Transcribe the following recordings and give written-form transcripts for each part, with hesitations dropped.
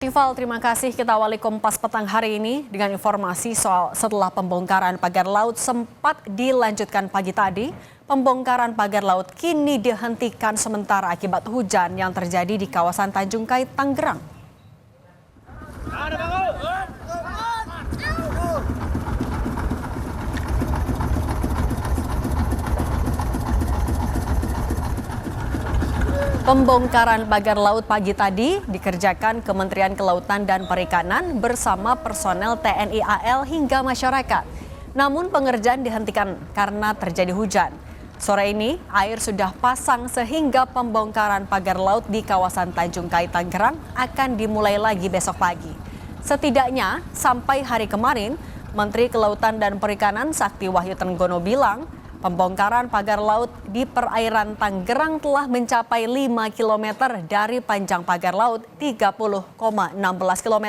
Val, terima kasih. Kita awali Kompas Petang hari ini dengan informasi soal setelah pembongkaran pagar laut sempat dilanjutkan pagi tadi. Pembongkaran pagar laut kini dihentikan sementara akibat hujan yang terjadi di kawasan Tanjung Kait, Tangerang. Pembongkaran pagar laut pagi tadi dikerjakan Kementerian Kelautan dan Perikanan bersama personel TNI AL hingga masyarakat. Namun pengerjaan dihentikan karena terjadi hujan. Sore ini air sudah pasang sehingga pembongkaran pagar laut di kawasan Tanjung Kait, Tangerang akan dimulai lagi besok pagi. Setidaknya sampai hari kemarin, Menteri Kelautan dan Perikanan Sakti Wahyu Trenggono bilang, pembongkaran pagar laut di perairan Tangerang telah mencapai 5 km dari panjang pagar laut 30,16 km.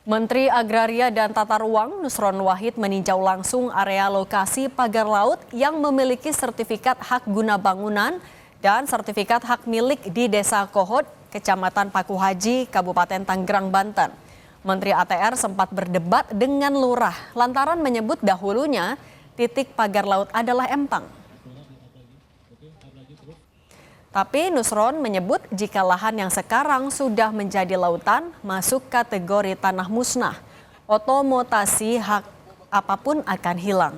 Menteri Agraria dan Tata Ruang Nusron Wahid meninjau langsung area lokasi pagar laut yang memiliki sertifikat hak guna bangunan dan sertifikat hak milik di Desa Kohot, Kecamatan Paku Haji, Kabupaten Tangerang, Banten. Menteri ATR sempat berdebat dengan lurah lantaran menyebut dahulunya titik pagar laut adalah empang. Tapi Nusron menyebut jika lahan yang sekarang sudah menjadi lautan masuk kategori tanah musnah, otomotasi hak apapun akan hilang.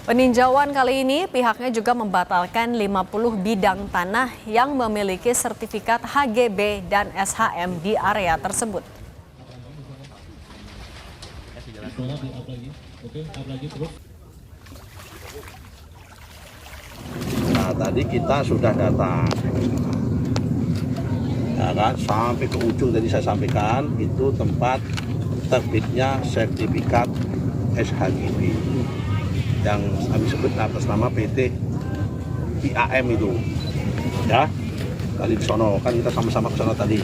Peninjauan kali ini pihaknya juga membatalkan 50 bidang tanah yang memiliki sertifikat HGB dan SHM di area tersebut. Nah, tadi kita sudah datang, ya kan, sampai ke ujung tadi saya sampaikan itu tempat terbitnya sertifikat SHGB yang kami sebut atas nama PT IAM itu, ya. Tadi di sono kan kita sama-sama ke sono tadi.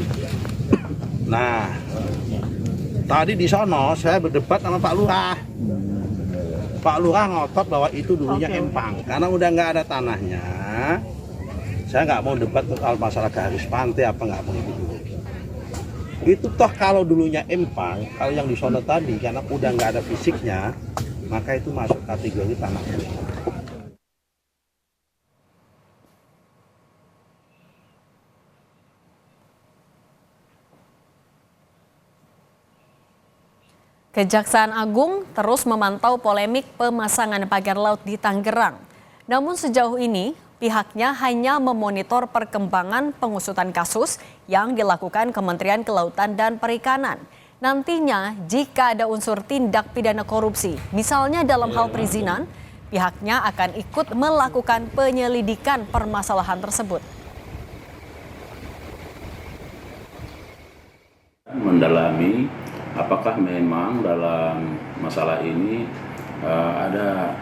Nah, tadi di sono saya berdebat sama Pak Lurah. Pak Lurah ngotot bahwa itu dulunya empang, karena udah nggak ada tanahnya. Saya nggak mau debat soal masalah garis pantai apa nggak mau itu dulu. Itu toh kalau dulunya empang, kalau yang di sono tadi karena udah nggak ada fisiknya, maka itu masuk kategori tanah musnah. Kejaksaan Agung terus memantau polemik pemasangan pagar laut di Tangerang. Namun sejauh ini pihaknya hanya memonitor perkembangan pengusutan kasus yang dilakukan Kementerian Kelautan dan Perikanan. Nantinya jika ada unsur tindak pidana korupsi, misalnya dalam hal perizinan, pihaknya akan ikut melakukan penyelidikan permasalahan tersebut. Mendalami apakah memang dalam masalah ini ada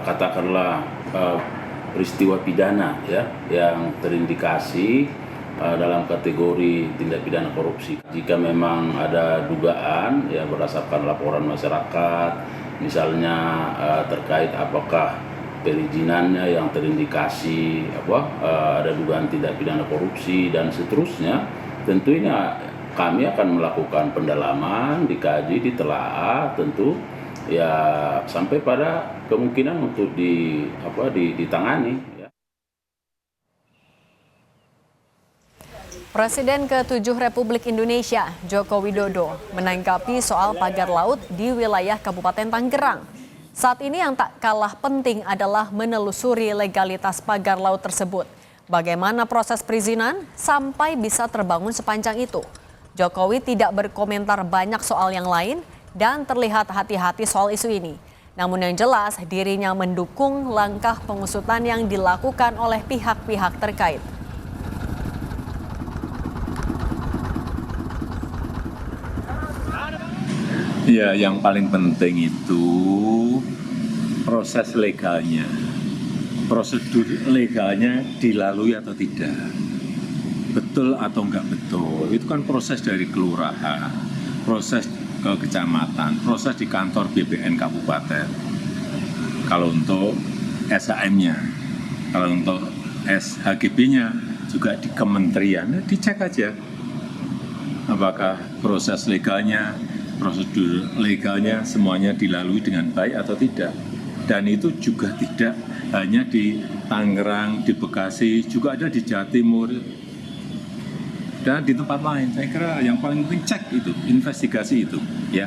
katakanlah peristiwa pidana ya yang terindikasi dalam kategori tindak pidana korupsi. Jika memang ada dugaan ya berdasarkan laporan masyarakat, misalnya terkait apakah perizinannya yang terindikasi ada dugaan tindak pidana korupsi dan seterusnya, tentunya kami akan melakukan pendalaman, dikaji, ditelaah tentu ya sampai pada kemungkinan untuk ditangani. Presiden ke-7 Republik Indonesia, Joko Widodo, menanggapi soal pagar laut di wilayah Kabupaten Tangerang. Saat ini yang tak kalah penting adalah menelusuri legalitas pagar laut tersebut. Bagaimana proses perizinan sampai bisa terbangun sepanjang itu. Jokowi tidak berkomentar banyak soal yang lain dan terlihat hati-hati soal isu ini. Namun yang jelas dirinya mendukung langkah pengusutan yang dilakukan oleh pihak-pihak terkait. Ya, yang paling penting itu proses legalnya, prosedur legalnya dilalui atau tidak, betul atau enggak betul. Itu kan proses dari kelurahan, proses ke kecamatan, proses di kantor BPN kabupaten. Kalau untuk SHM-nya, kalau untuk SHGB-nya juga di kementerian, dicek aja apakah proses legalnya, prosedur legalnya semuanya dilalui dengan baik atau tidak. Dan itu juga tidak hanya di Tangerang, di Bekasi, juga ada di Jawa Timur, dan di tempat lain. Saya kira yang paling penting cek itu, investigasi itu, ya.